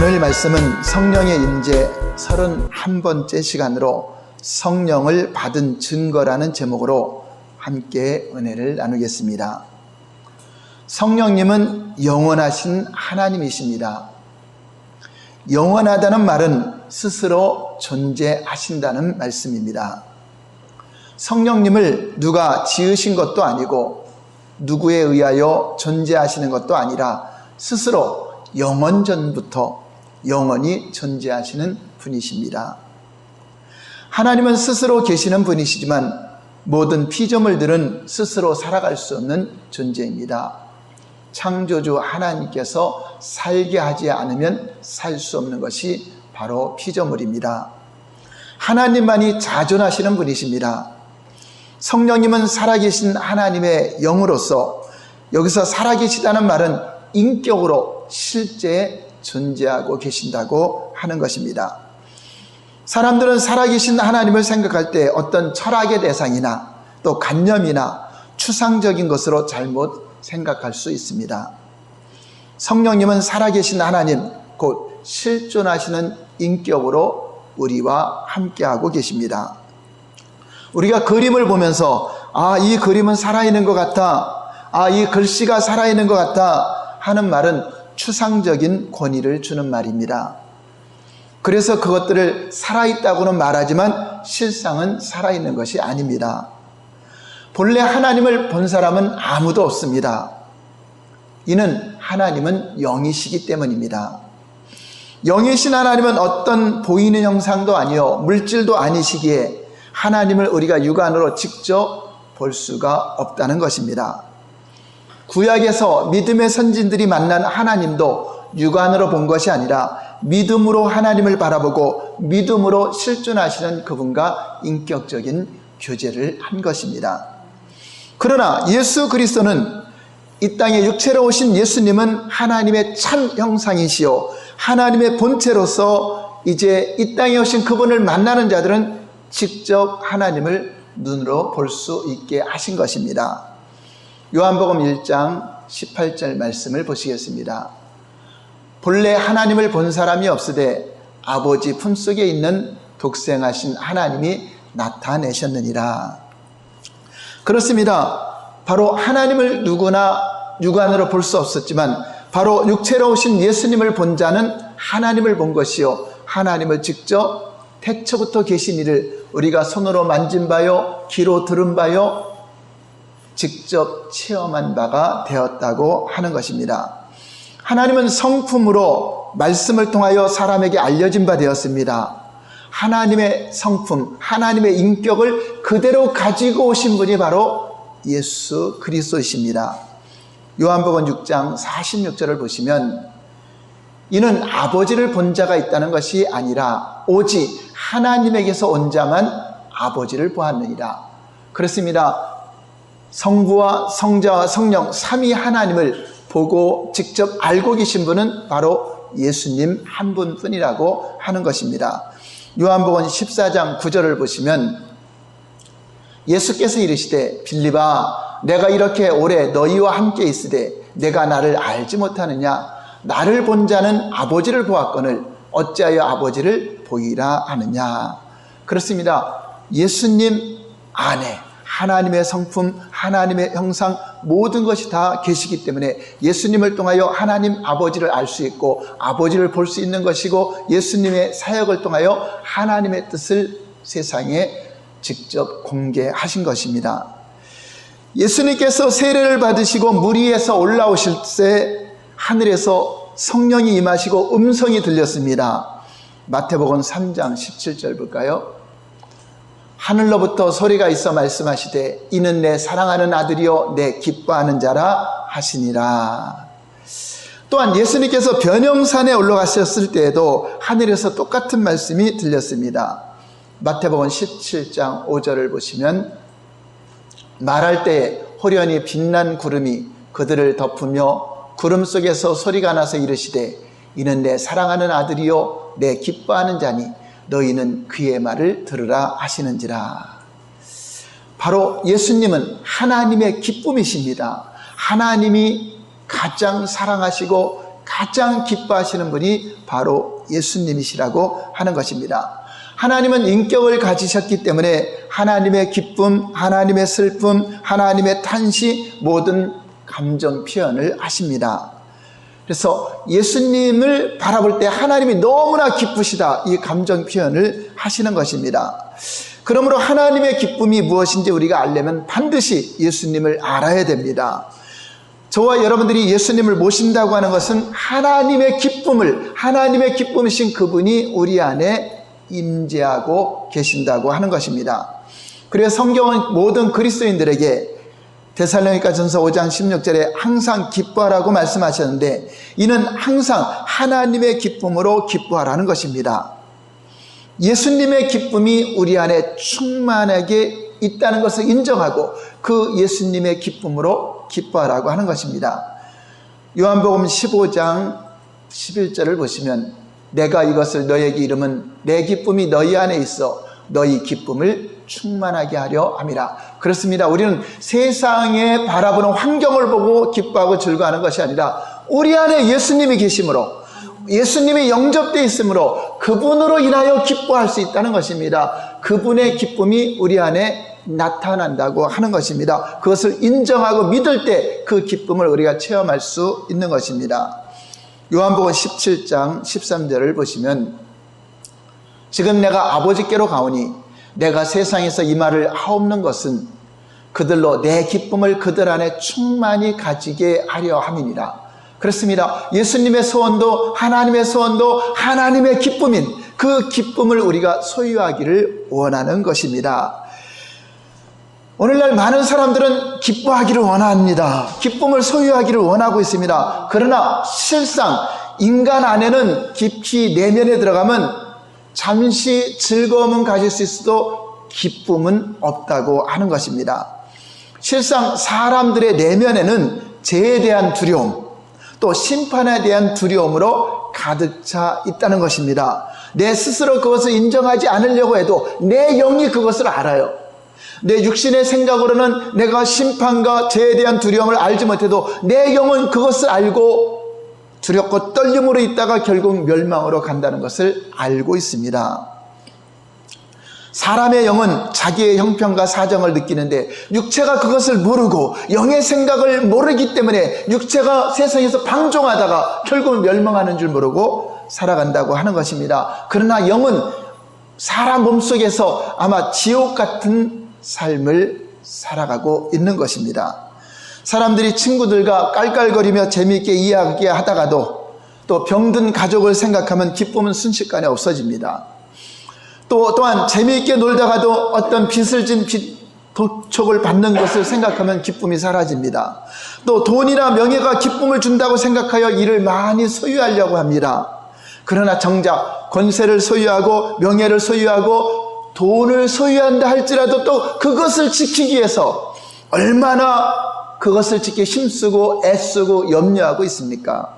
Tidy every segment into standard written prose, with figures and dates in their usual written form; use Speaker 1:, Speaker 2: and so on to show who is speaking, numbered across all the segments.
Speaker 1: 오늘 말씀은 성령의 임재 31번째 시간으로 성령을 받은 증거라는 제목으로 함께 은혜를 나누겠습니다. 성령님은 영원하신 하나님이십니다. 영원하다는 말은 스스로 존재하신다는 말씀입니다. 성령님을 누가 지으신 것도 아니고 누구에 의하여 존재하시는 것도 아니라 스스로 영원전부터 영원히 존재하시는 분이십니다. 하나님은 스스로 계시는 분이시지만 모든 피조물들은 스스로 살아갈 수 없는 존재입니다. 창조주 하나님께서 살게 하지 않으면 살 수 없는 것이 바로 피조물입니다. 하나님만이 자존하시는 분이십니다. 성령님은 살아계신 하나님의 영으로서, 여기서 살아계시다는 말은 인격으로 실제 존재하고 계신다고 하는 것입니다. 사람들은 살아계신 하나님을 생각할 때 어떤 철학의 대상이나 또 관념이나 추상적인 것으로 잘못 생각할 수 있습니다. 성령님은 살아계신 하나님, 곧 실존하시는 인격으로 우리와 함께하고 계십니다. 우리가 그림을 보면서 이 그림은 살아있는 것 같아, 이 글씨가 살아있는 것 같아 하는 말은 추상적인 권위를 주는 말입니다. 그래서 그것들을 살아있다고는 말하지만 실상은 살아있는 것이 아닙니다. 본래 하나님을 본 사람은 아무도 없습니다. 이는 하나님은 영이시기 때문입니다. 영이신 하나님은 어떤 보이는 형상도 아니요 물질도 아니시기에 하나님을 우리가 육안으로 직접 볼 수가 없다는 것입니다. 구약에서 믿음의 선진들이 만난 하나님도 육안으로 본 것이 아니라 믿음으로 하나님을 바라보고 믿음으로 실존하시는 그분과 인격적인 교제를 한 것입니다. 그러나 예수 그리스도는, 이 땅에 육체로 오신 예수님은 하나님의 참 형상이시요 하나님의 본체로서 이제 이 땅에 오신 그분을 만나는 자들은 직접 하나님을 눈으로 볼 수 있게 하신 것입니다. 요한복음 1장 18절 말씀을 보시겠습니다. 본래 하나님을 본 사람이 없으되 아버지 품속에 있는 독생하신 하나님이 나타내셨느니라. 그렇습니다. 바로 하나님을 누구나 육안으로 볼 수 없었지만 바로 육체로 오신 예수님을 본 자는 하나님을 본 것이요 하나님을 직접 태초부터 계신 이를 우리가 손으로 만진 바요 귀로 들은 바요 직접 체험한 바가 되었다고 하는 것입니다. 하나님은 성품으로 말씀을 통하여 사람에게 알려진 바 되었습니다. 하나님의 성품, 하나님의 인격을 그대로 가지고 오신 분이 바로 예수 그리스도이십니다. 요한복음 6장 46절을 보시면 이는 아버지를 본 자가 있다는 것이 아니라 오직 하나님에게서 온 자만 아버지를 보았느니라. 그렇습니다. 성부와 성자와 성령 삼위 하나님을 보고 직접 알고 계신 분은 바로 예수님 한 분뿐이라고 하는 것입니다. 요한복음 14장 9절을 보시면 예수께서 이르시되 빌립아 내가 이렇게 오래 너희와 함께 있으되 내가 나를 알지 못하느냐? 나를 본 자는 아버지를 보았거늘 어찌하여 아버지를 보이라 하느냐? 그렇습니다. 예수님 안에 하나님의 성품, 하나님의 형상 모든 것이 다 계시기 때문에 예수님을 통하여 하나님 아버지를 알 수 있고 아버지를 볼 수 있는 것이고 예수님의 사역을 통하여 하나님의 뜻을 세상에 직접 공개하신 것입니다. 예수님께서 세례를 받으시고 물 위에서 올라오실 때 하늘에서 성령이 임하시고 음성이 들렸습니다. 마태복음 3장 17절 볼까요? 하늘로부터 소리가 있어 말씀하시되 이는 내 사랑하는 아들이요 내 기뻐하는 자라 하시니라. 또한 예수님께서 변형산에 올라가셨을 때에도 하늘에서 똑같은 말씀이 들렸습니다. 마태복음 17장 5절을 보시면 말할 때에 호련히 빛난 구름이 그들을 덮으며 구름 속에서 소리가 나서 이르시되 이는 내 사랑하는 아들이요 내 기뻐하는 자니 너희는 그의 말을 들으라 하시는지라. 바로 예수님은 하나님의 기쁨이십니다. 하나님이 가장 사랑하시고 가장 기뻐하시는 분이 바로 예수님이시라고 하는 것입니다. 하나님은 인격을 가지셨기 때문에 하나님의 기쁨, 하나님의 슬픔, 하나님의 탄식, 모든 감정 표현을 하십니다. 그래서 예수님을 바라볼 때 하나님이 너무나 기쁘시다, 이 감정 표현을 하시는 것입니다. 그러므로 하나님의 기쁨이 무엇인지 우리가 알려면 반드시 예수님을 알아야 됩니다. 저와 여러분들이 예수님을 모신다고 하는 것은 하나님의 기쁨이신 그분이 우리 안에 임재하고 계신다고 하는 것입니다. 그래서 성경은 모든 그리스도인들에게 데살로니가전서 5장 16절에 항상 기뻐하라고 말씀하셨는데, 이는 항상 하나님의 기쁨으로 기뻐하라는 것입니다. 예수님의 기쁨이 우리 안에 충만하게 있다는 것을 인정하고 그 예수님의 기쁨으로 기뻐하라고 하는 것입니다. 요한복음 15장 11절을 보시면, 내가 이것을 너희에게 이름은 내 기쁨이 너희 안에 있어 너희 기쁨을 충만하게 하려 함이라. 그렇습니다. 우리는 세상에 바라보는 환경을 보고 기뻐하고 즐거워하는 것이 아니라 우리 안에 예수님이 계심으로, 예수님이 영접되어 있으므로 그분으로 인하여 기뻐할 수 있다는 것입니다. 그분의 기쁨이 우리 안에 나타난다고 하는 것입니다. 그것을 인정하고 믿을 때 그 기쁨을 우리가 체험할 수 있는 것입니다. 요한복음 17장 13절을 보시면, 지금 내가 아버지께로 가오니 내가 세상에서 이 말을 하옵는 것은 그들로 내 기쁨을 그들 안에 충만히 가지게 하려 함이니라. 그렇습니다. 예수님의 소원도 하나님의 소원도 하나님의 기쁨인 그 기쁨을 우리가 소유하기를 원하는 것입니다. 오늘날 많은 사람들은 기뻐하기를 원합니다. 기쁨을 소유하기를 원하고 있습니다. 그러나 실상 인간 안에는 깊이 내면에 들어가면 잠시 즐거움은 가질 수 있어도 기쁨은 없다고 하는 것입니다. 실상 사람들의 내면에는 죄에 대한 두려움, 또 심판에 대한 두려움으로 가득 차 있다는 것입니다. 내 스스로 그것을 인정하지 않으려고 해도 내 영이 그것을 알아요. 내 육신의 생각으로는 내가 심판과 죄에 대한 두려움을 알지 못해도 내 영은 그것을 알고 두렵고 떨림으로 있다가 결국 멸망으로 간다는 것을 알고 있습니다. 사람의 영은 자기의 형편과 사정을 느끼는데 육체가 그것을 모르고 영의 생각을 모르기 때문에 육체가 세상에서 방종하다가 결국은 멸망하는 줄 모르고 살아간다고 하는 것입니다. 그러나 영은 사람 몸속에서 아마 지옥 같은 삶을 살아가고 있는 것입니다. 사람들이 친구들과 깔깔거리며 재미있게 이야기하다가도 또 병든 가족을 생각하면 기쁨은 순식간에 없어집니다. 또한 재미있게 놀다가도 어떤 빚을 진 도촉을 받는 것을 생각하면 기쁨이 사라집니다. 또 돈이나 명예가 기쁨을 준다고 생각하여 이를 많이 소유하려고 합니다. 그러나 정작 권세를 소유하고 명예를 소유하고 돈을 소유한다 할지라도 또 그것을 지키기 위해서 얼마나 그것을 지키기 힘쓰고 애쓰고 염려하고 있습니까?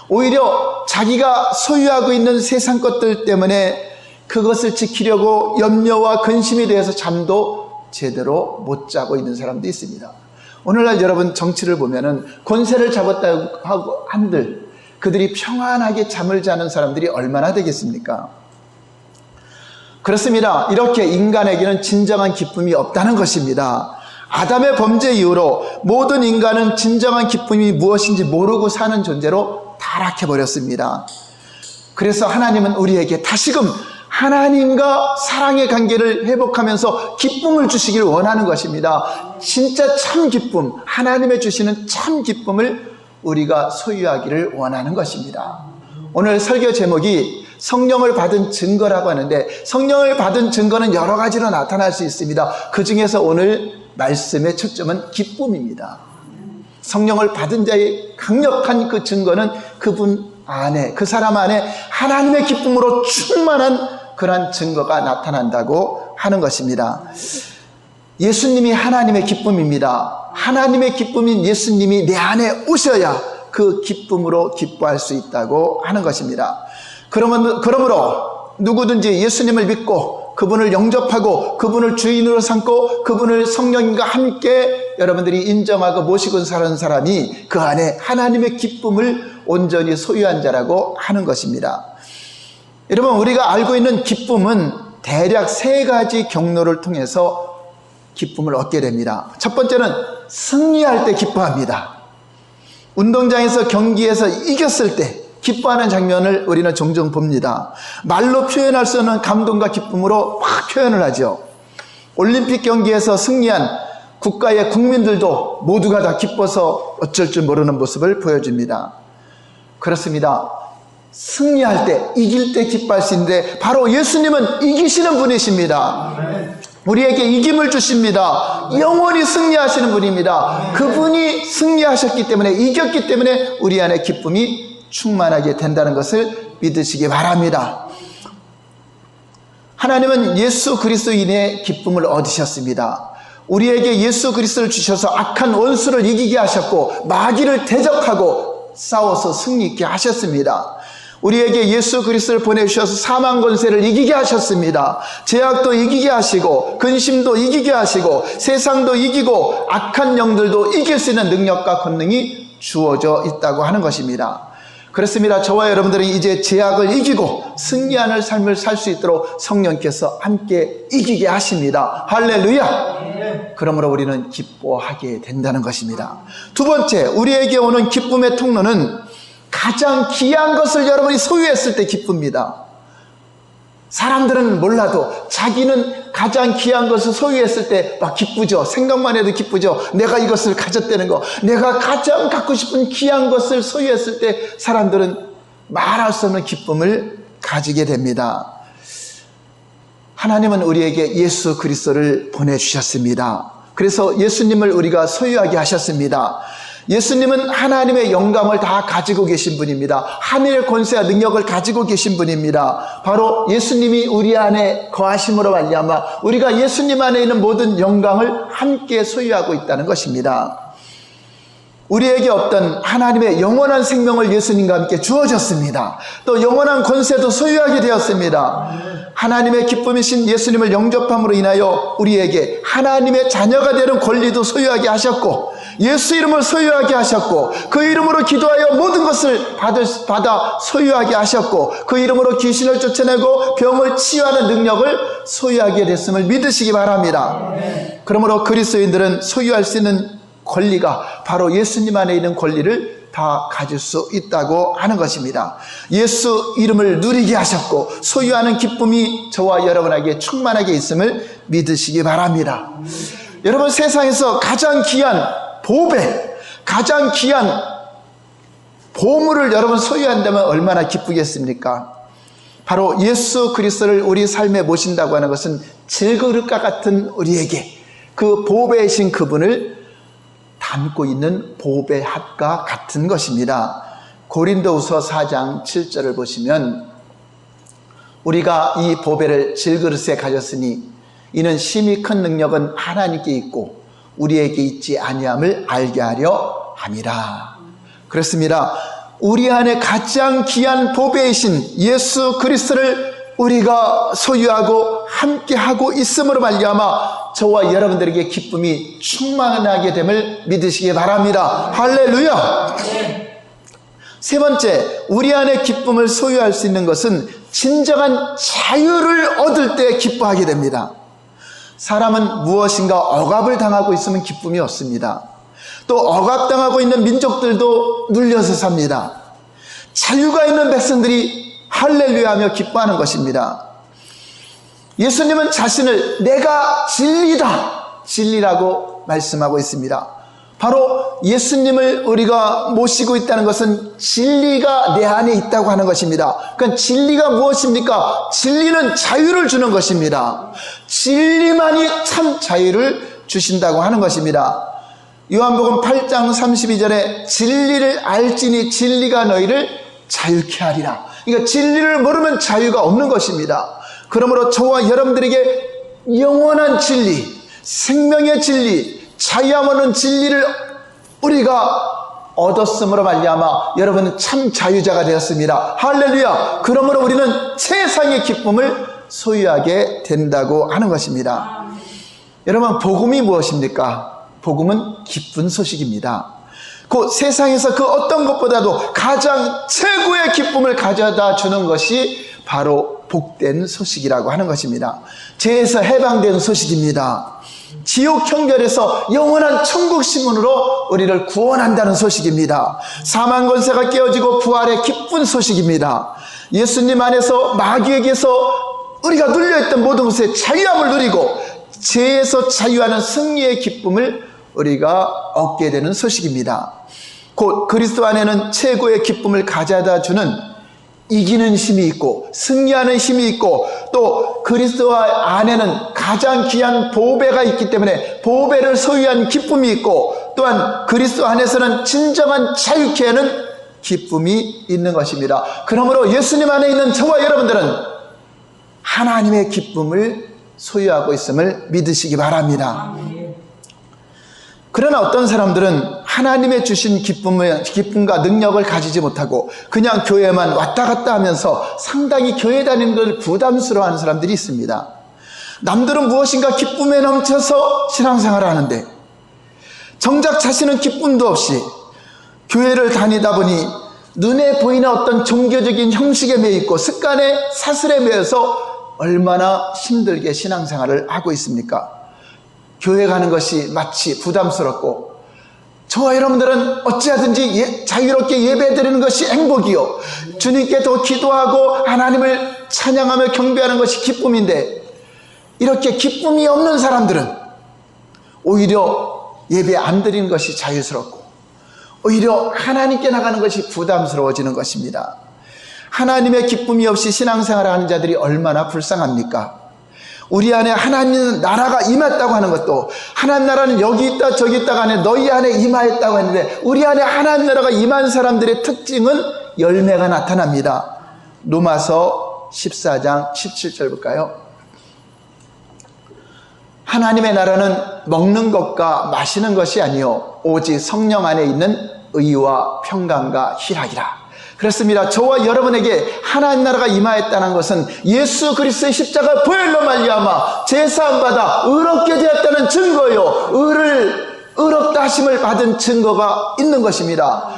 Speaker 1: 오히려 자기가 소유하고 있는 세상 것들 때문에 그것을 지키려고 염려와 근심이 되어서 잠도 제대로 못 자고 있는 사람도 있습니다. 오늘날 여러분 정치를 보면은 권세를 잡았다고 하고 한들 그들이 평안하게 잠을 자는 사람들이 얼마나 되겠습니까? 그렇습니다. 이렇게 인간에게는 진정한 기쁨이 없다는 것입니다. 아담의 범죄 이후로 모든 인간은 진정한 기쁨이 무엇인지 모르고 사는 존재로 타락해버렸습니다. 그래서 하나님은 우리에게 다시금 하나님과 사랑의 관계를 회복하면서 기쁨을 주시기를 원하는 것입니다. 진짜 참 기쁨, 하나님의 주시는 참 기쁨을 우리가 소유하기를 원하는 것입니다. 오늘 설교 제목이 성령을 받은 증거라고 하는데, 성령을 받은 증거는 여러 가지로 나타날 수 있습니다. 그 중에서 오늘 말씀의 초점은 기쁨입니다. 성령을 받은 자의 강력한 그 증거는 그분 안에, 그 사람 안에 하나님의 기쁨으로 충만한 그러한 증거가 나타난다고 하는 것입니다. 예수님이 하나님의 기쁨입니다. 하나님의 기쁨인 예수님이 내 안에 오셔야 그 기쁨으로 기뻐할 수 있다고 하는 것입니다. 그러므로 누구든지 예수님을 믿고 그분을 영접하고 그분을 주인으로 삼고 그분을 성령님과 함께 여러분들이 인정하고 모시고 사는 사람이 그 안에 하나님의 기쁨을 온전히 소유한 자라고 하는 것입니다. 여러분, 우리가 알고 있는 기쁨은 대략 3가지 경로를 통해서 기쁨을 얻게 됩니다. 첫 번째는 승리할 때 기뻐합니다. 운동장에서 경기에서 이겼을 때 기뻐하는 장면을 우리는 종종 봅니다. 말로 표현할 수 없는 감동과 기쁨으로 막 표현을 하죠. 올림픽 경기에서 승리한 국가의 국민들도 모두가 다 기뻐서 어쩔 줄 모르는 모습을 보여줍니다. 그렇습니다. 승리할 때, 이길 때 기뻐할 수 있는데 바로 예수님은 이기시는 분이십니다. 우리에게 이김을 주십니다. 영원히 승리하시는 분입니다. 그분이 승리하셨기 때문에, 이겼기 때문에 우리 안에 기쁨이 충만하게 된다는 것을 믿으시기 바랍니다. 하나님은 예수 그리스도인의 기쁨을 얻으셨습니다. 우리에게 예수 그리스도를 주셔서 악한 원수를 이기게 하셨고 마귀를 대적하고 싸워서 승리 있게 하셨습니다. 우리에게 예수 그리스도를 보내주셔서 사망 권세를 이기게 하셨습니다. 죄악도 이기게 하시고 근심도 이기게 하시고 세상도 이기고 악한 영들도 이길 수 있는 능력과 권능이 주어져 있다고 하는 것입니다. 그렇습니다. 저와 여러분들이 이제 죄악을 이기고 승리하는 삶을 살 수 있도록 성령께서 함께 이기게 하십니다. 할렐루야! 그러므로 우리는 기뻐하게 된다는 것입니다. 두 번째, 우리에게 오는 기쁨의 통로는 가장 귀한 것을 여러분이 소유했을 때 기쁩니다. 사람들은 몰라도 자기는 가장 귀한 것을 소유했을 때 막 기쁘죠. 생각만 해도 기쁘죠. 내가 이것을 가졌다는 거, 내가 가장 갖고 싶은 귀한 것을 소유했을 때 사람들은 말할 수 없는 기쁨을 가지게 됩니다. 하나님은 우리에게 예수 그리스도를 보내주셨습니다. 그래서 예수님을 우리가 소유하게 하셨습니다. 예수님은 하나님의 영감을 다 가지고 계신 분입니다. 하늘의 권세와 능력을 가지고 계신 분입니다. 바로 예수님이 우리 안에 거하심으로 말미암아 우리가 예수님 안에 있는 모든 영광을 함께 소유하고 있다는 것입니다. 우리에게 없던 하나님의 영원한 생명을 예수님과 함께 주어졌습니다. 또 영원한 권세도 소유하게 되었습니다. 하나님의 기쁨이신 예수님을 영접함으로 인하여 우리에게 하나님의 자녀가 되는 권리도 소유하게 하셨고 예수 이름을 소유하게 하셨고 그 이름으로 기도하여 모든 것을 받아 소유하게 하셨고 그 이름으로 귀신을 쫓아내고 병을 치유하는 능력을 소유하게 됐음을 믿으시기 바랍니다. 그러므로 그리스도인들은 소유할 수 있는 권리가 바로 예수님 안에 있는 권리를 다 가질 수 있다고 하는 것입니다. 예수 이름을 누리게 하셨고 소유하는 기쁨이 저와 여러분에게 충만하게 있음을 믿으시기 바랍니다. 여러분, 세상에서 가장 귀한 보배, 가장 귀한 보물을 여러분 소유한다면 얼마나 기쁘겠습니까? 바로 예수 그리스도를 우리 삶에 모신다고 하는 것은 질그릇과 같은 우리에게 그 보배이신 그분을 담고 있는 보배 합과 같은 것입니다. 고린도후서 4장 7절을 보시면 우리가 이 보배를 질그릇에 가졌으니 이는 심히 큰 능력은 하나님께 있고 우리에게 있지 아니함을 알게 하려 함이라. 그렇습니다. 우리 안에 가장 귀한 보배이신 예수 그리스도를 우리가 소유하고 함께하고 있음으로 말미암아 저와 여러분들에게 기쁨이 충만하게 됨을 믿으시기 바랍니다. 할렐루야! 세 번째, 우리 안에 기쁨을 소유할 수 있는 것은 진정한 자유를 얻을 때 기뻐하게 됩니다. 사람은 무엇인가 억압을 당하고 있으면 기쁨이 없습니다. 또 억압당하고 있는 민족들도 눌려서 삽니다. 자유가 있는 백성들이 할렐루야 하며 기뻐하는 것입니다. 예수님은 자신을 내가 진리다, 진리라고 말씀하고 있습니다. 바로 예수님을 우리가 모시고 있다는 것은 진리가 내 안에 있다고 하는 것입니다. 그러니까 진리가 무엇입니까? 진리는 자유를 주는 것입니다. 진리만이 참 자유를 주신다고 하는 것입니다. 요한복음 8장 32절에 진리를 알지니 진리가 너희를 자유케 하리라. 그러니까 진리를 모르면 자유가 없는 것입니다. 그러므로 저와 여러분들에게 영원한 진리, 생명의 진리, 자유함 없는 진리를 우리가 얻었음으로 말미암아 여러분은 참 자유자가 되었습니다. 할렐루야! 그러므로 우리는 세상의 기쁨을 소유하게 된다고 하는 것입니다. 여러분, 복음이 무엇입니까? 복음은 기쁜 소식입니다. 그 세상에서 그 어떤 것보다도 가장 최고의 기쁨을 가져다 주는 것이 바로 복된 소식이라고 하는 것입니다. 죄에서 해방된 소식입니다. 지옥 형벌에서 영원한 천국 시문으로 우리를 구원한다는 소식입니다. 사망 권세가 깨어지고 부활의 기쁜 소식입니다. 예수님 안에서 마귀에게서 우리가 눌려있던 모든 것에 자유함을 누리고 죄에서 자유하는 승리의 기쁨을 우리가 얻게 되는 소식입니다. 곧 그리스도 안에는 최고의 기쁨을 가져다 주는 이기는 힘이 있고 승리하는 힘이 있고 또 그리스도 안에는 가장 귀한 보배가 있기 때문에 보배를 소유한 기쁨이 있고 또한 그리스도 안에서는 진정한 자유케 하는 기쁨이 있는 것입니다. 그러므로 예수님 안에 있는 저와 여러분들은 하나님의 기쁨을 소유하고 있음을 믿으시기 바랍니다. 그러나 어떤 사람들은 하나님의 주신 기쁨과 능력을 가지지 못하고 그냥 교회만 왔다 갔다 하면서 상당히 교회 다니는 걸 부담스러워하는 사람들이 있습니다. 남들은 무엇인가 기쁨에 넘쳐서 신앙생활을 하는데 정작 자신은 기쁨도 없이 교회를 다니다 보니 눈에 보이는 어떤 종교적인 형식에 매여 있고 습관의 사슬에 매여서 얼마나 힘들게 신앙생활을 하고 있습니까? 교회 가는 것이 마치 부담스럽고 저와 여러분들은 어찌하든지 자유롭게 예배드리는 것이 행복이요 주님께 더 기도하고 하나님을 찬양하며 경배하는 것이 기쁨인데 이렇게 기쁨이 없는 사람들은 오히려 예배 안 드리는 것이 자유스럽고 오히려 하나님께 나가는 것이 부담스러워지는 것입니다. 하나님의 기쁨이 없이 신앙생활을 하는 자들이 얼마나 불쌍합니까? 우리 안에 하나님 나라가 임했다고 하는 것도 하나님 나라는 여기 있다 저기 있다가 아니라 너희 안에 임하였다고 했는데 우리 안에 하나님 나라가 임한 사람들의 특징은 열매가 나타납니다. 로마서 14장 17절 볼까요? 하나님의 나라는 먹는 것과 마시는 것이 아니요 오직 성령 안에 있는 의와 평강과 희락이라. 그렇습니다. 저와 여러분에게 하나님 나라가 임하였다는 것은 예수 그리스도의 십자가 보혈로 말미암아 제사함 받아 의롭게 되었다는 증거요 의롭다 하심을 받은 증거가 있는 것입니다.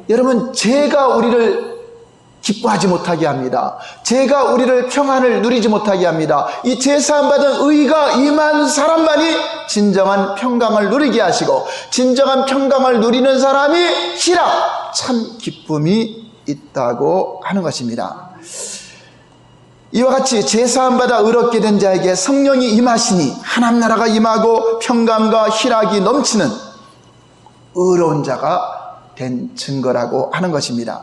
Speaker 1: 여러분, 죄가 우리를 기뻐하지 못하게 합니다. 죄가 우리를 평안을 누리지 못하게 합니다. 이 제사함 받은 의가 임한 사람만이 진정한 평강을 누리게 하시고 진정한 평강을 누리는 사람이 희락, 참 기쁨이 있다고 하는 것입니다. 이와 같이 제사함 받아 의롭게 된 자에게 성령이 임하시니 하나님 나라가 임하고 평강과 희락이 넘치는 의로운 자가 된 증거라고 하는 것입니다.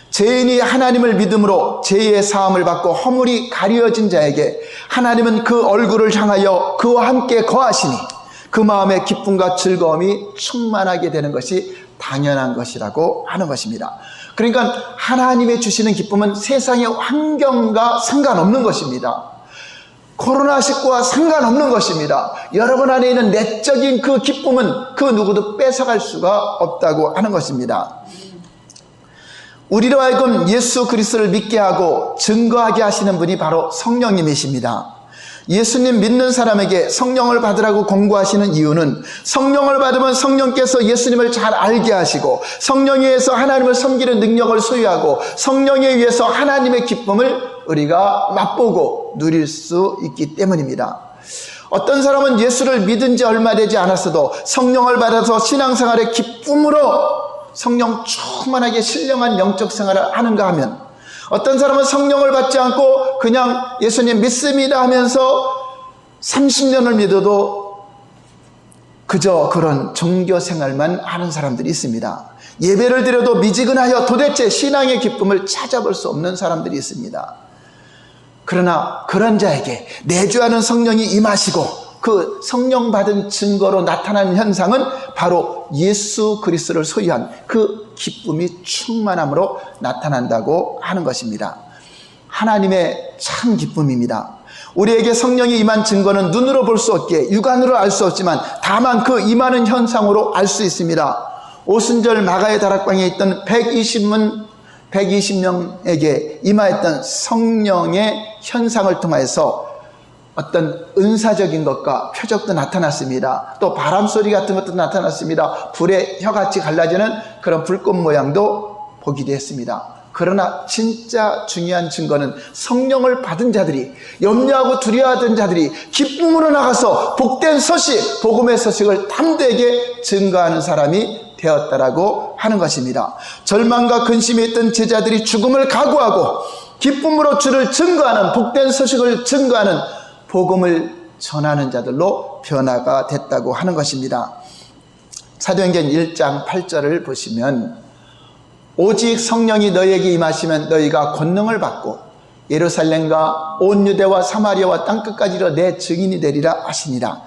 Speaker 1: 죄인이 하나님을 믿음으로 죄의 사함을 받고 허물이 가려진 자에게 하나님은 그 얼굴을 향하여 그와 함께 거하시니 그 마음의 기쁨과 즐거움이 충만하게 되는 것이 당연한 것이라고 하는 것입니다. 그러니까 하나님의 주시는 기쁨은 세상의 환경과 상관없는 것입니다. 코로나19와 상관없는 것입니다. 여러분 안에 있는 내적인 그 기쁨은 그 누구도 뺏어갈 수가 없다고 하는 것입니다. 우리로 하여금 예수 그리스도를 믿게 하고 증거하게 하시는 분이 바로 성령님이십니다. 예수님 믿는 사람에게 성령을 받으라고 권고하시는 이유는 성령을 받으면 성령께서 예수님을 잘 알게 하시고 성령에 의해서 하나님을 섬기는 능력을 소유하고 성령에 의해서 하나님의 기쁨을 우리가 맛보고 누릴 수 있기 때문입니다. 어떤 사람은 예수를 믿은 지 얼마 되지 않았어도 성령을 받아서 신앙생활의 기쁨으로 성령 충만하게 신령한 영적 생활을 하는가 하면 어떤 사람은 성령을 받지 않고 그냥 예수님 믿습니다 하면서 30년을 믿어도 그저 그런 종교 생활만 하는 사람들이 있습니다. 예배를 드려도 미지근하여 도대체 신앙의 기쁨을 찾아볼 수 없는 사람들이 있습니다. 그러나 그런 자에게 내주하는 성령이 임하시고 그 성령 받은 증거로 나타나는 현상은 바로 예수 그리스도를 소유한 그 기쁨이 충만함으로 나타난다고 하는 것입니다. 하나님의 참 기쁨입니다. 우리에게 성령이 임한 증거는 눈으로 볼 수 없기에 육안으로 알 수 없지만 다만 그 임하는 현상으로 알 수 있습니다. 오순절 마가의 다락방에 있던 120문 120명에게 임하였던 성령의 현상을 통해서 어떤 은사적인 것과 표적도 나타났습니다. 또 바람소리 같은 것도 나타났습니다. 불에 혀같이 갈라지는 그런 불꽃 모양도 보기도 했습니다. 그러나 진짜 중요한 증거는 성령을 받은 자들이, 염려하고 두려워하던 자들이 기쁨으로 나가서 복된 소식, 복음의 소식을 담대하게 증거하는 사람이 되었다라고 하는 것입니다. 절망과 근심에 있던 제자들이 죽음을 각오하고 기쁨으로 주를 증거하는, 복된 소식을 증거하는, 복음을 전하는 자들로 변화가 됐다고 하는 것입니다. 사도행전 1장 8절을 보시면 오직 성령이 너희에게 임하시면 너희가 권능을 받고 예루살렘과 온 유대와 사마리아와 땅끝까지 이르러 내 증인이 되리라 하시니라.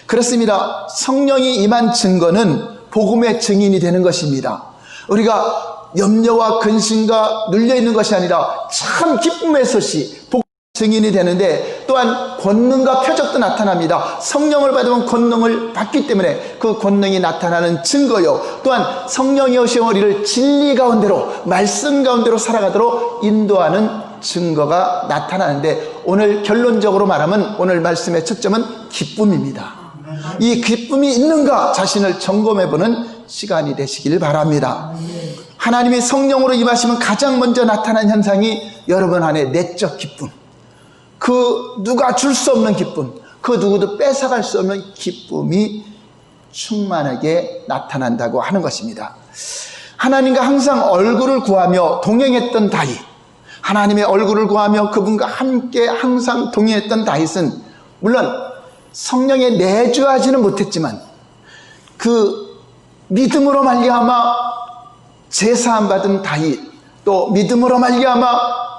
Speaker 1: 그렇습니다. 성령이 임한 증거는 복음의 증인이 되는 것입니다. 우리가 염려와 근심과 눌려있는 것이 아니라 참 기쁨의 소식, 복음의 증인이 되는데, 또한 권능과 표적도 나타납니다. 성령을 받으면 권능을 받기 때문에 그 권능이 나타나는 증거요, 또한 성령이 오시어 우리를 진리 가운데로, 말씀 가운데로 살아가도록 인도하는 증거가 나타나는데, 오늘 결론적으로 말하면 오늘 말씀의 초점은 기쁨입니다. 이 기쁨이 있는가 자신을 점검해보는 시간이 되시길 바랍니다. 하나님이 성령으로 임하시면 가장 먼저 나타나는 현상이 여러분 안에 내적 기쁨, 그 누가 줄 수 없는 기쁨, 그 누구도 뺏어갈 수 없는 기쁨이 충만하게 나타난다고 하는 것입니다. 하나님과 항상 얼굴을 구하며 동행했던 다윗, 하나님의 얼굴을 구하며 그분과 함께 항상 동행했던 다윗은 물론 성령에 내주하지는 못했지만 그 믿음으로 말미암아 제사함 받은 다윗, 또 믿음으로 말미암아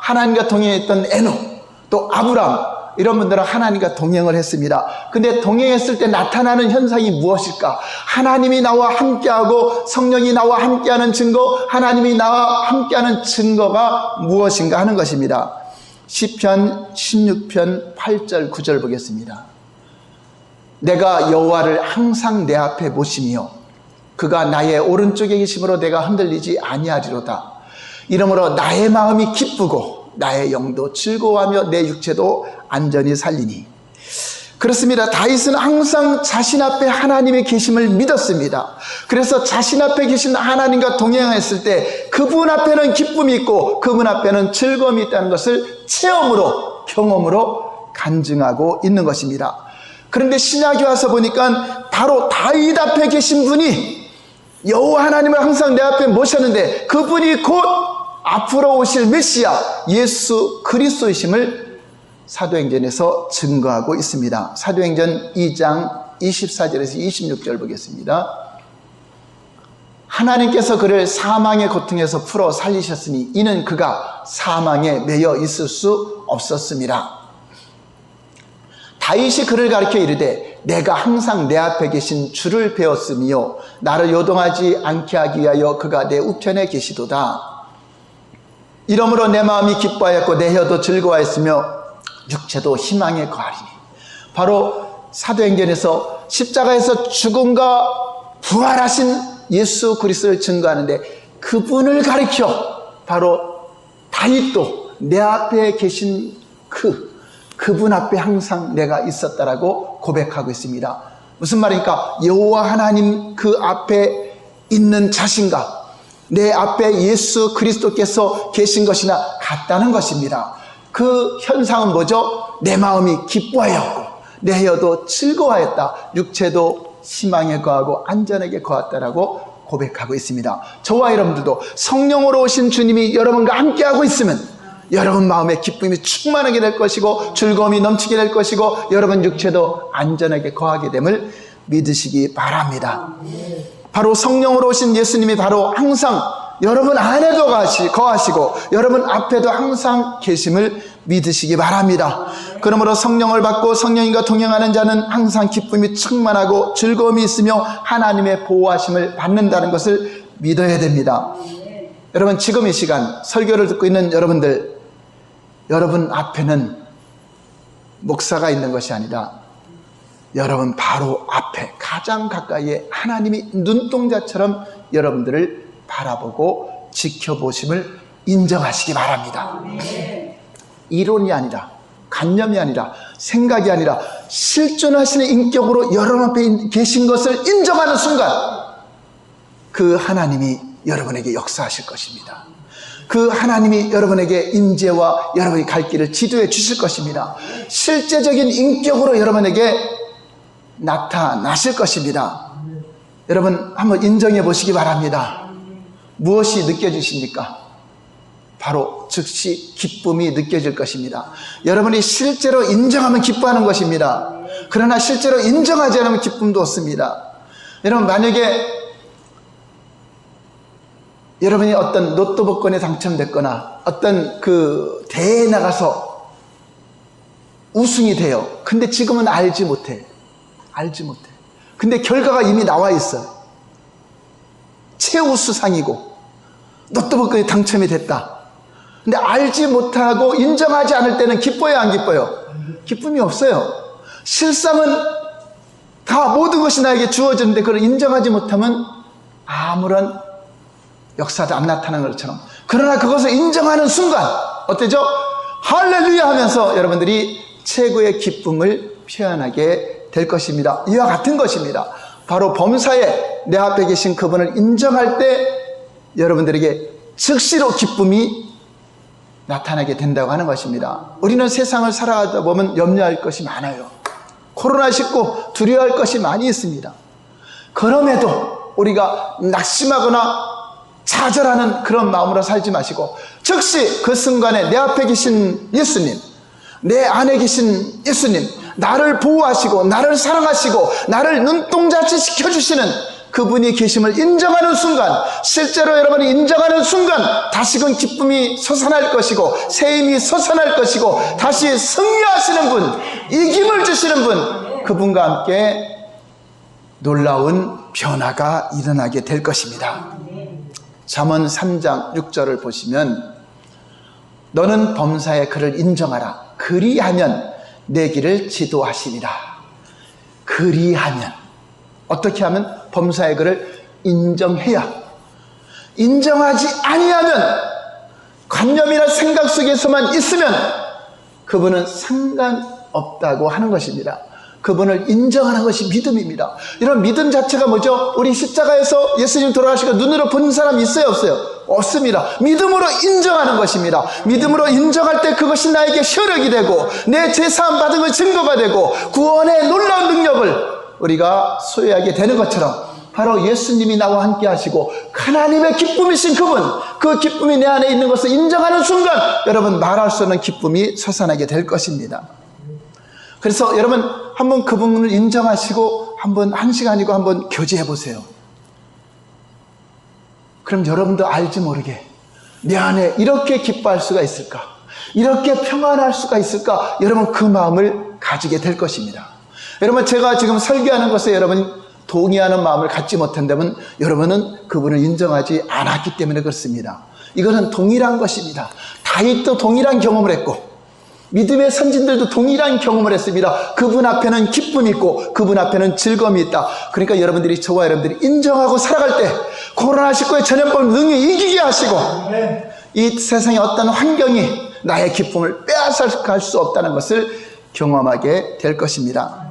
Speaker 1: 하나님과 동행했던 에녹, 또 아브람, 이런 분들은 하나님과 동행을 했습니다. 근데 동행했을 때 나타나는 현상이 무엇일까? 하나님이 나와 함께하고 성령이 나와 함께하는 증거, 하나님이 나와 함께하는 증거가 무엇인가 하는 것입니다. 시편 16편 8절 9절 보겠습니다. 내가 여호와를 항상 내 앞에 모시며 그가 나의 오른쪽에 계심으로 내가 흔들리지 아니하리로다. 이러므로 나의 마음이 기쁘고 나의 영도 즐거워하며 내 육체도 안전히 살리니. 그렇습니다. 다윗은 항상 자신 앞에 하나님의 계심을 믿었습니다. 그래서 자신 앞에 계신 하나님과 동행했을 때 그분 앞에는 기쁨이 있고 그분 앞에는 즐거움이 있다는 것을 체험으로, 경험으로 간증하고 있는 것입니다. 그런데 신약에 와서 보니까 바로 다윗 앞에 계신 분이 여호와 하나님을 항상 내 앞에 모셨는데 그분이 곧 앞으로 오실 메시아 예수 그리스도이심을 사도행전에서 증거하고 있습니다. 사도행전 2장 24절에서 26절 보겠습니다. 하나님께서 그를 사망의 고통에서 풀어 살리셨으니 이는 그가 사망에 매여 있을 수 없었습니다. 다윗이 그를 가르쳐 이르되 내가 항상 내 앞에 계신 주를 배웠으며 나를 요동하지 않게 하기 위하여 그가 내 우편에 계시도다. 이러므로 내 마음이 기뻐하였고 내 혀도 즐거워했으며 육체도 희망에 거하리니. 바로 사도행전에서 십자가에서 죽음과 부활하신 예수 그리스도를 증거하는데 그분을 가리켜 바로 다윗도 내 앞에 계신 그분 앞에 항상 내가 있었다라고 고백하고 있습니다. 무슨 말입니까? 여호와 하나님 그 앞에 있는 자신과 내 앞에 예수 그리스도께서 계신 것이나 같다는 것입니다. 그 현상은 뭐죠? 내 마음이 기뻐하였고 내 혀도 즐거워하였다. 육체도 희망에 거하고 안전하게 거했다라고 고백하고 있습니다. 저와 여러분들도 성령으로 오신 주님이 여러분과 함께하고 있으면 여러분 마음에 기쁨이 충만하게 될 것이고 즐거움이 넘치게 될 것이고 여러분 육체도 안전하게 거하게 됨을 믿으시기 바랍니다. 바로 성령으로 오신 예수님이 바로 항상 여러분 안에도 거하시고 여러분 앞에도 항상 계심을 믿으시기 바랍니다. 그러므로 성령을 받고 성령님과 동행하는 자는 항상 기쁨이 충만하고 즐거움이 있으며 하나님의 보호하심을 받는다는 것을 믿어야 됩니다. 여러분 지금 이 시간 설교를 듣고 있는 여러분들, 여러분 앞에는 목사가 있는 것이 아니라 여러분 바로 앞에 가장 가까이에 하나님이 눈동자처럼 여러분들을 바라보고 지켜보심을 인정하시기 바랍니다. 이론이 아니라, 관념이 아니라, 생각이 아니라 실존하시는 인격으로 여러분 앞에 계신 것을 인정하는 순간 그 하나님이 여러분에게 역사하실 것입니다. 그 하나님이 여러분에게 임재와 여러분이 갈 길을 지도해 주실 것입니다. 실제적인 인격으로 여러분에게 나타나실 것입니다. 여러분 한번 인정해 보시기 바랍니다. 무엇이 느껴지십니까? 바로 즉시 기쁨이 느껴질 것입니다. 여러분이 실제로 인정하면 기뻐하는 것입니다. 그러나 실제로 인정하지 않으면 기쁨도 없습니다. 여러분 만약에 여러분이 어떤 로또 복권에 당첨됐거나 어떤 그 대회에 나가서 우승이 돼요. 근데 지금은 알지 못해. 근데 결과가 이미 나와 있어요. 최우수상이고 로또 복권에 당첨이 됐다. 근데 알지 못하고 인정하지 않을 때는 기뻐요, 안 기뻐요? 기쁨이 없어요. 실상은 다 모든 것이 나에게 주어졌는데 그걸 인정하지 못하면 아무런 역사도 안 나타나는 것처럼. 그러나 그것을 인정하는 순간 어때죠? 할렐루야 하면서 여러분들이 최고의 기쁨을 표현하게 될 것입니다. 이와 같은 것입니다. 바로 범사에 내 앞에 계신 그분을 인정할 때 여러분들에게 즉시로 기쁨이 나타나게 된다고 하는 것입니다. 우리는 세상을 살아가다 보면 염려할 것이 많아요. 코로나19 두려워할 것이 많이 있습니다. 그럼에도 우리가 낙심하거나 좌절하는 그런 마음으로 살지 마시고 즉시 그 순간에 내 앞에 계신 예수님, 내 안에 계신 예수님, 나를 보호하시고 나를 사랑하시고 나를 눈동자치 시켜주시는 그분이 계심을 인정하는 순간, 실제로 여러분이 인정하는 순간 다시금 기쁨이 솟아날 것이고 새 힘이 솟아날 것이고 다시 승리하시는 분, 이김을 주시는 분, 그분과 함께 놀라운 변화가 일어나게 될 것입니다. 잠언 3장 6절을 보시면 너는 범사에 그를 인정하라. 그리하면 내 길을 지도하시리라. 그리하면 어떻게 하면? 범사의 그를 인정해야. 인정하지 아니하면 관념이나 생각 속에서만 있으면 그분은 상관없다고 하는 것입니다. 그분을 인정하는 것이 믿음입니다. 이런 믿음 자체가 뭐죠? 우리 십자가에서 예수님 돌아가시고 눈으로 본 사람이 있어요, 없어요? 없습니다. 믿음으로 인정하는 것입니다. 믿음으로 인정할 때 그것이 나에게 혈육이 되고 내 죄사함 받은 것 증거가 되고 구원의 놀라운 능력을 우리가 소유하게 되는 것처럼 바로 예수님이 나와 함께 하시고 하나님의 기쁨이신 그분, 그 기쁨이 내 안에 있는 것을 인정하는 순간 여러분 말할 수 없는 기쁨이 솟아나게 될 것입니다. 그래서 여러분 한번 그분을 인정하시고 한번 한 시간이고 한번 교제해 보세요. 그럼 여러분도 알지 모르게 내 안에 이렇게 기뻐할 수가 있을까? 이렇게 평안할 수가 있을까? 여러분 그 마음을 가지게 될 것입니다. 여러분 제가 지금 설교하는 것에 여러분 동의하는 마음을 갖지 못한다면 여러분은 그분을 인정하지 않았기 때문에 그렇습니다. 이거는 동일한 것입니다. 다윗도 동일한 경험을 했고 믿음의 선진들도 동일한 경험을 했습니다. 그분 앞에는 기쁨이 있고 그분 앞에는 즐거움이 있다. 그러니까 여러분들이, 저와 여러분들이 인정하고 살아갈 때 코로나19의 전염병을 능히 이기게 하시고 이 세상의 어떤 환경이 나의 기쁨을 빼앗아갈 수 없다는 것을 경험하게 될 것입니다.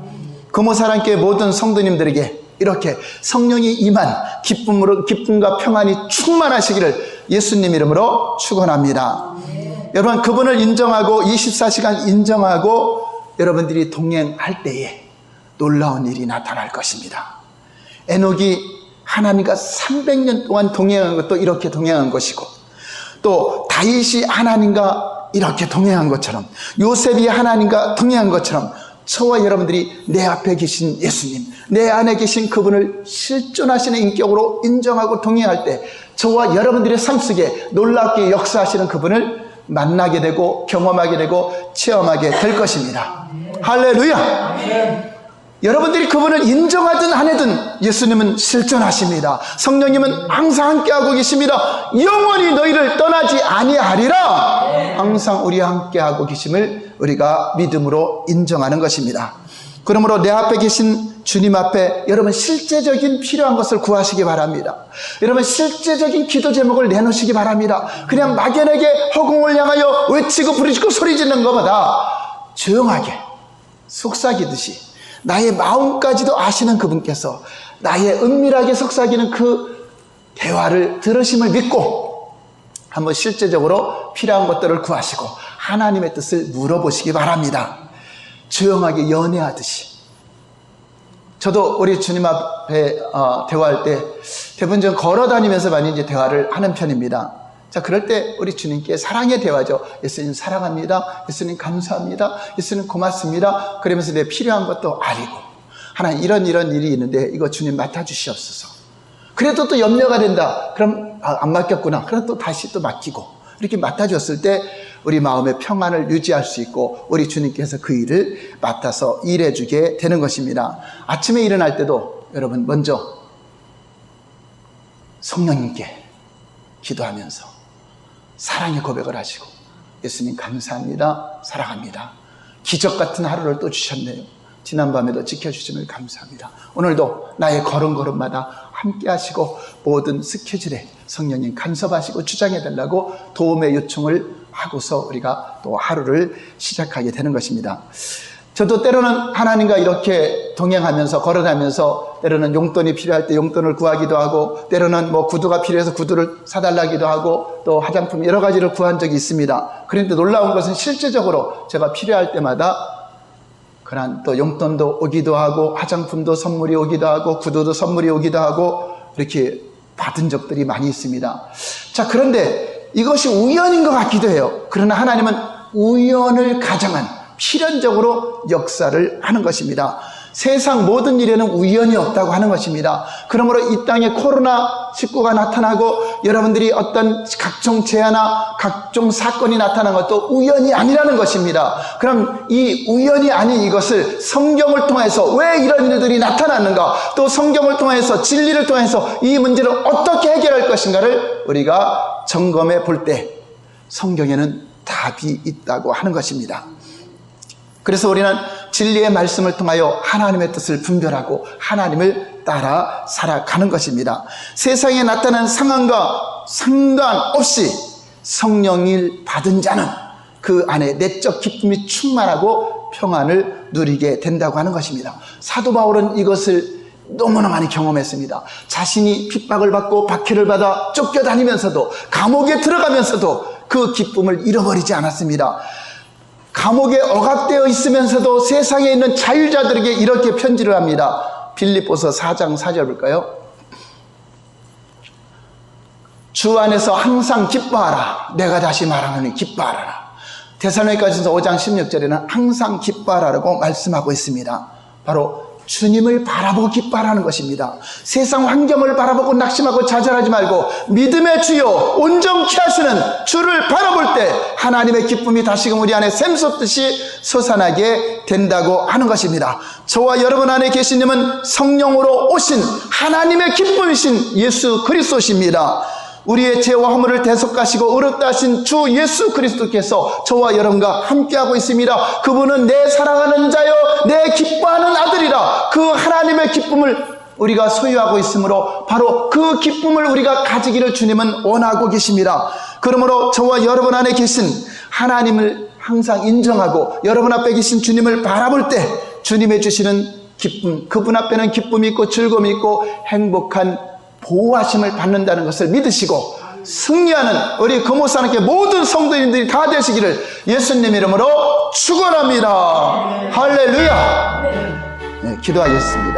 Speaker 1: 금호사랑교회 모든 성도님들에게 이렇게 성령이 임한 기쁨과 평안이 충만하시기를 예수님 이름으로 축원합니다. 여러분 그분을 인정하고 24시간 인정하고 여러분들이 동행할 때에 놀라운 일이 나타날 것입니다. 에녹이 하나님과 300년 동안 동행한 것도 이렇게 동행한 것이고 또 다윗이 하나님과 이렇게 동행한 것처럼 요셉이 하나님과 동행한 것처럼 저와 여러분들이 내 앞에 계신 예수님, 내 안에 계신 그분을 실존하시는 인격으로 인정하고 동행할 때 저와 여러분들의 삶 속에 놀랍게 역사하시는 그분을 만나게 되고 경험하게 되고 체험하게 될 것입니다. 할렐루야! 여러분들이 그분을 인정하든 안 하든 예수님은 실존하십니다. 성령님은 항상 함께하고 계십니다. 영원히 너희를 떠나지 아니하리라. 항상 우리와 함께하고 계심을 우리가 믿음으로 인정하는 것입니다. 그러므로 내 앞에 계신 주님 앞에 여러분 실제적인 필요한 것을 구하시기 바랍니다. 여러분 실제적인 기도 제목을 내놓으시기 바랍니다. 그냥 막연하게 허공을 향하여 외치고 부르짖고 소리지르는 것보다 조용하게 속삭이듯이 나의 마음까지도 아시는 그분께서 나의 은밀하게 속삭이는 그 대화를 들으심을 믿고 한번 실제적으로 필요한 것들을 구하시고 하나님의 뜻을 물어보시기 바랍니다. 조용하게 연애하듯이. 저도 우리 주님 앞에 대화할 때 대부분 좀 걸어다니면서 많이 이제 대화를 하는 편입니다. 자, 그럴 때 우리 주님께 사랑의 대화죠. 예수님 사랑합니다. 예수님 감사합니다. 예수님 고맙습니다. 그러면서 내 필요한 것도 알리고, 하나님 이런 일이 있는데 이거 주님 맡아주시옵소서. 그래도 또 염려가 된다. 그럼 안 맡겼구나. 그럼 또 다시 또 맡기고, 이렇게 맡아줬을 때 우리 마음의 평안을 유지할 수 있고 우리 주님께서 그 일을 맡아서 일해주게 되는 것입니다. 아침에 일어날 때도 여러분 먼저 성령님께 기도하면서 사랑의 고백을 하시고, 예수님 감사합니다. 사랑합니다. 기적 같은 하루를 또 주셨네요. 지난밤에도 지켜주심을 감사합니다. 오늘도 나의 걸음걸음마다 함께 하시고 모든 스케줄에 성령님 간섭하시고 주장해달라고 도움의 요청을 하고서 우리가 또 하루를 시작하게 되는 것입니다. 저도 때로는 하나님과 이렇게 동행하면서 걸어가면서 때로는 용돈이 필요할 때 용돈을 구하기도 하고, 때로는 뭐 구두가 필요해서 구두를 사달라기도 하고, 또 화장품 여러 가지를 구한 적이 있습니다. 그런데 놀라운 것은 실제적으로 제가 필요할 때마다 그런 또 용돈도 오기도 하고 화장품도 선물이 오기도 하고 구두도 선물이 오기도 하고 이렇게 받은 적들이 많이 있습니다. 자, 그런데 이것이 우연인 것 같기도 해요. 그러나 하나님은 우연을 가정한 필연적으로 역사를 하는 것입니다. 세상 모든 일에는 우연이 없다고 하는 것입니다. 그러므로 이 땅에 코로나19가 나타나고 여러분들이 어떤 각종 재해나 각종 사건이 나타난 것도 우연이 아니라는 것입니다. 그럼 이 우연이 아닌 이것을 성경을 통해서 왜 이런 일들이 나타났는가, 또 성경을 통해서 진리를 통해서 이 문제를 어떻게 해결할 것인가를 우리가 점검해 볼 때 성경에는 답이 있다고 하는 것입니다. 그래서 우리는 진리의 말씀을 통하여 하나님의 뜻을 분별하고 하나님을 따라 살아가는 것입니다. 세상에 나타나는 상황과 상관없이 성령을 받은 자는 그 안에 내적 기쁨이 충만하고 평안을 누리게 된다고 하는 것입니다. 사도 바울은 이것을 너무나 많이 경험했습니다. 자신이 핍박을 받고 박해를 받아 쫓겨다니면서도, 감옥에 들어가면서도 그 기쁨을 잃어버리지 않았습니다. 감옥에 억압되어 있으면서도 세상에 있는 자유자들에게 이렇게 편지를 합니다. 빌립보서 4장 4절 볼까요? 주 안에서 항상 기뻐하라. 내가 다시 말하노니 기뻐하라. 데살로니가전서 5장 16절에는 항상 기뻐하라고 말씀하고 있습니다. 바로 주님을 바라보고 기뻐하라는 것입니다. 세상 환경을 바라보고 낙심하고 좌절하지 말고 믿음의 주요 온전케 하시는 주를 바라볼 때 하나님의 기쁨이 다시금 우리 안에 샘솟듯이 솟아나게 된다고 하는 것입니다. 저와 여러분 안에 계신 님은 성령으로 오신 하나님의 기쁨이신 예수 그리스도십니다. 우리의 죄와 허물을 대속하시고 의롭다 하신 주 예수 그리스도께서 저와 여러분과 함께하고 있습니다. 그분은 내 사랑하는 자여 내 기뻐하는 아들이라. 그 하나님의 기쁨을 우리가 소유하고 있으므로 바로 그 기쁨을 우리가 가지기를 주님은 원하고 계십니다. 그러므로 저와 여러분 안에 계신 하나님을 항상 인정하고 여러분 앞에 계신 주님을 바라볼 때 주님의 주시는 기쁨, 그분 앞에는 기쁨이 있고 즐거움이 있고 행복한 보호하심을 받는다는 것을 믿으시고 승리하는 우리 금호사님께 모든 성도님들이 다 되시기를 예수님 이름으로 축원합니다. 할렐루야. 네, 기도하겠습니다.